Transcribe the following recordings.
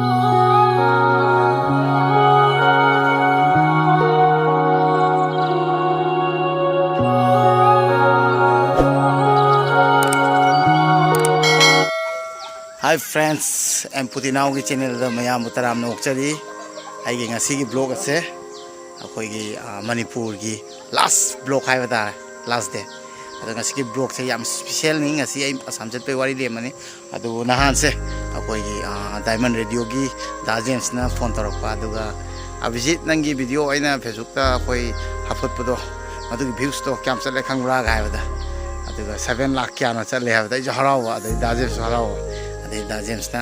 Hi friends M पुतिनाव की channel मैं तराम नोचरी आई blog से अखोगी मणिपुर की लास्ट ब्लॉग है लास्ट डे की ब्लॉग से स्पेशल नहीं असम चटपे वारी लेमने नहान से अखोगी डायमंड रेडियो की दा जेम्स ना फोन तौरप अभिजीत नंगी वीडियो अना फेसबुक अखोई हाफुटपदो व्यूज तो क्या चले खंगरा है 7 लाख क्या चले हराव दा जेम्स हराव दा जेम्स ना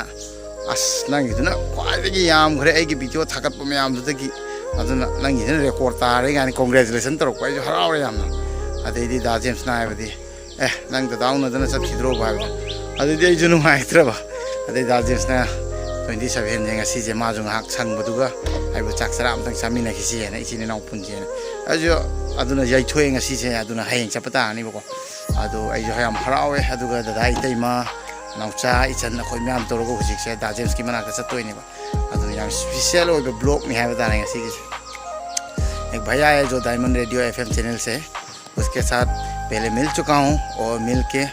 अस नंगीदुना क्वाइदगी याम खरे आइगी वीडियो थागत मैम नंगी रेकॉर्ड तारे गानी कांग्रेचुलेशन तौरप आई हरावे यामना अदे दा जेम्स ना हाइबदी ए नंग दाउनदना चटखिद्रो भाइबदा अदे आइजु नुंगाइत्रबा अदे दा जेम्स ना 27 जेंगा सिजे माजु हाक संगबदुगा आइबो चाकसरा अमतंग सामिनाखिसि हेना इचिने नाउ पुंजेना आजो अदुना याइथोएंगा सिजे अदुना हायेंग चपतानि बको अदो आइजो हायाम हरावे अदुगा दादा इतैमा नौचा इचन अखोई मैम तौरगो हुजिकसे दा जेम्स की मनाक चतोइनेबा अदु याम स्पेशल ओइबे ब्लॉग नि हाइबा तारे एक भैया है जो डायमंड रेडियो एफएम चैनल से उसके साथ पहले मिल चुका हूँ और मिल के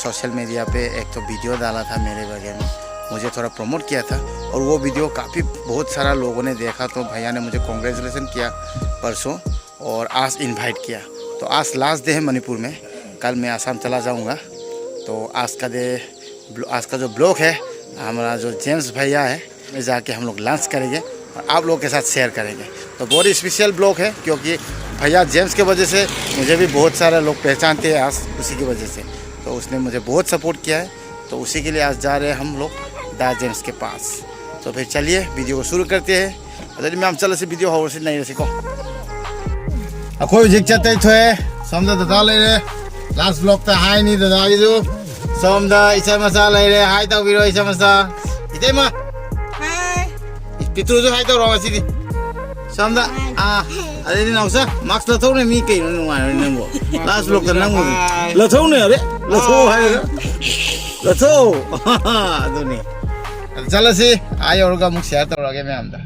सोशल मीडिया पे एक तो वीडियो डाला था मेरे बारे में मुझे थोड़ा प्रमोट किया था और वो वीडियो काफ़ी बहुत सारा लोगों ने देखा तो भैया ने मुझे कॉन्ग्रेचुलेसन किया परसों और आज इनवाइट किया तो आज लास्ट डे है मणिपुर में कल मैं आसाम चला जाऊँगा तो आज का जो ब्लॉग है हमारा जो जेम्स भैया है में जाके हम लोग लंच करेंगे और आप लोगों के साथ शेयर करेंगे तो बहुत ही स्पेशल ब्लॉग है क्योंकि भैया जेम्स के वजह से मुझे भी बहुत सारे लोग पहचानते हैं आज उसी की वजह से तो उसने मुझे बहुत सपोर्ट किया है तो उसी के लिए आज जा रहे हैं हम लोग दा जेम्स के पास तो फिर चलिए वीडियो को शुरू करते हैं अदर में हम चल से वीडियो हो नहीं रसी को अखोई जिक चते थे समझ दादा ले रे लास्ट ब्लॉग तो हाई नहीं दादा जो समझ इसा मसा ले रे हाई तो वीरो इसा मसा इते मा हाय पितृ जो हाई तो रोमा सीधी समझ अरे ni nausa max la thau ne mi kai no ngai ne mo last block na mo la thau ne re la thau hai la thau adu ni chala si ai aur ga muk share taurage me amda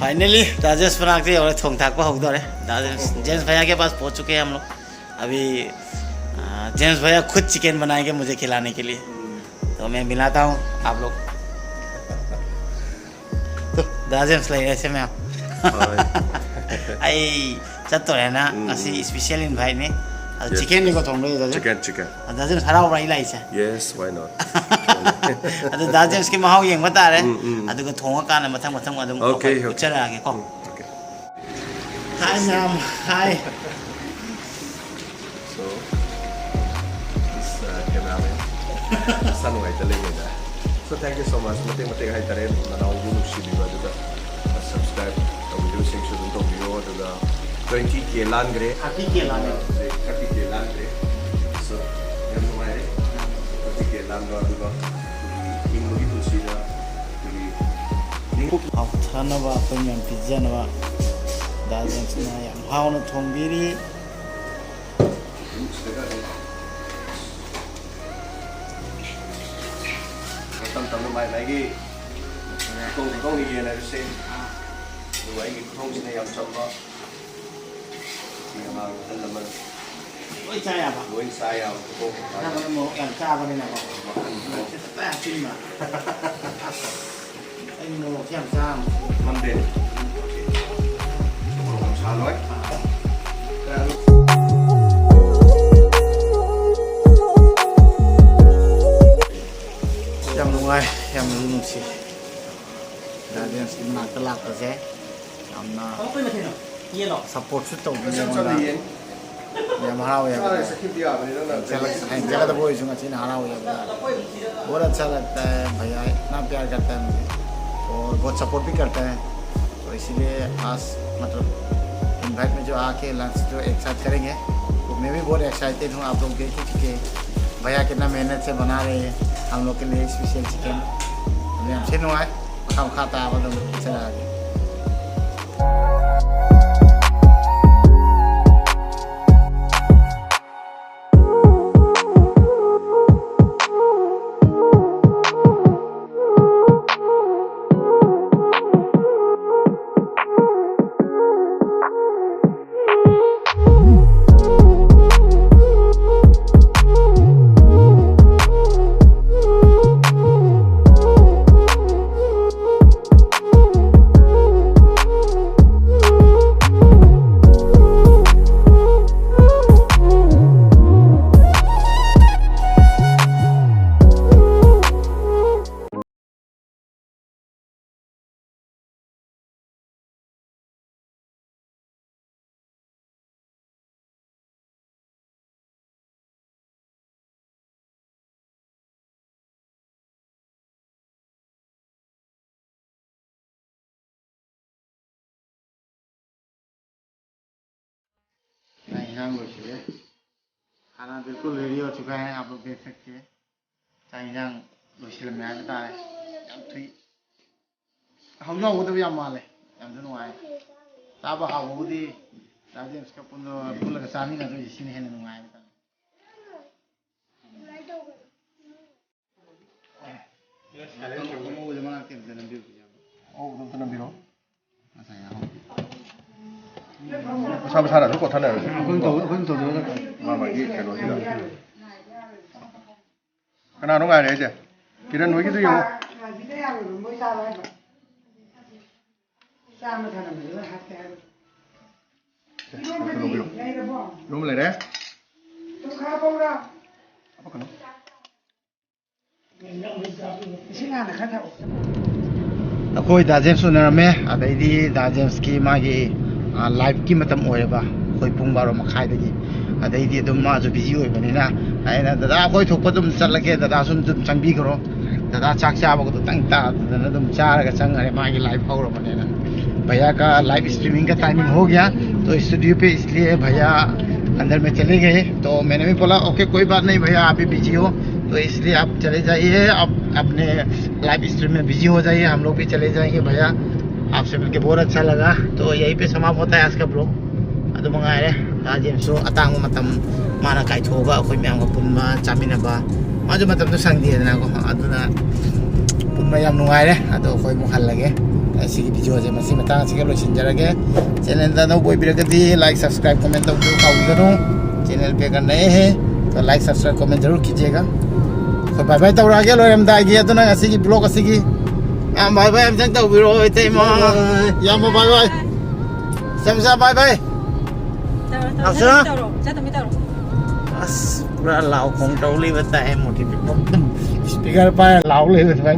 finally Rajesh बनाते और थोंग थाक पर होगदो रे James भैया के पास पहुंच चुके हैं हम लोग अभी जेम्स भैया खुद चिकन बनाएंगे मुझे खिलाने के लिए तो तो मैं मिलाता हूँ आप लोग तो दाजेम्स ले ऐसे में आई चत्तो है ना असी स्पेशल इनवाइट ने चिकन लेको थोंग लो chicken दाजेम्स हराव राई लाई से yes why not अदु दाजेम्स के महाव येंग बता रहे अदु को थोंगा कान मथंग मथंग अदुम Okay, उच्चर आगे को okay हाय नाम हाय so this cameraman sun white the so thank you so much mate hai tare na yu shi bi ba subscribe to video sing should to video to 20k lan gre 30k lan 30k lan gre so yam no mai 30k lan do adu in mo gi tu si da हाउ थानवा पन्यम पिज्जानवा दाजेम्स ना याम हाउन थोंबिरी tâm mai này cái công đi này xem rồi anh cái không xin này làm chậm đó thì mà thân là mình ôi sai à bà đối sai à cô nó có một em cha vào đây nào ta chi mà anh mua một em cha năm đền sao nói yang nungai yang lunsi dan sebenarnya telak saja karena support itu yang mahal ya jaga boy juga sini mahal ya बहुत अच्छा लगता है भैया इतना प्यार करता है मुझे और बहुत सपोर्ट भी करता है तो इसीलिए आज मतलब इनवाइट में जो आके लंच जो एक साथ करेंगे तो मैं भी बहुत एक्साइटेड हूँ आप लोग देख ही चुके भैया कितना मेहनत से बना रहे हैं हम लोग के लिए स्पेशल चिकन हमें हमसे नुआए हम खाता है मतलब चला आगे इंसान लोग खाना बिल्कुल रेडी हो चुका है आप लोग देख सकते हैं चाहे इंसान लोग में आ जाता है हम लोग वो तो भी हम माले हम दोनों आए तब हाँ वो भी राजे उसका पुल का सामी ना तो इसी ने है नुआए बता वो जमाना के दिन भी ओ तो ना भी हो ऐसा यार sao sao là lúc có thân này hơn tổ được mà cái cái đồ gì đó cái nào nó ngay đấy chứ cái đó nuôi cái gì không đúng rồi đấy अखोई दाजेम्स उनरमे अदैदी दाजेम्स की मागी लाइव की मतम ओयबा खोई पुंग बारो मखाइदगी अदैदी दुम माजु बिजी ओइबनिना आइना दादा खोई थोप दुम चलगे दादा सुन दुम चंगबी करो दादा चाक चाबो तो तंग ता दना दुम चारगा चंगरे मागी लाइव होरो बनेना भैया का लाइव स्ट्रीमिंग का टाइमिंग हो गया तो स्टूडियो पे इसलिए भैया अंदर में चले गए तो मैंने भी बोला ओके कोई बात नहीं भैया आप भी बिजी हो तो इसलिए आप चले जाइए आप अपने लाइव स्ट्रीम में बिजी हो जाइए हम लोग भी चले जाएंगे भैया आपसे मिलके बहुत अच्छा लगा तो यहीं पे समाप्त होता है आज का ब्लॉग अदु मंगारे दाजेम्सो अतांग मतम माना काइथोगा अखोई म्याम का पुनमा चामिनबा माजु मतम तो संगदिना को अदुना पुनमा याम नुगाइरे अदु अखोई मु हल्लगे ऐसी वीडियो जे मसी मतंग सिके लोइसिनजरगे चैनल दा नो बोय बिरगदी लाइक सब्सक्राइब कमेंट तो काउगनो चैनल पे कर नए हैं तो लाइक सब्सक्राइब कमेंट जरूर कीजिएगा bye bye tàu ra cái rồi em đại kia tôi nói là xí blog cái xí bye bye em chẳng tàu bị rồi thế mà ya mà bye bye xem ra bye bye Chào chưa? Chào tạm biệt tàu. pura lau không trâu li bên tay em một thì bị bấm speaker pa lau li bên tay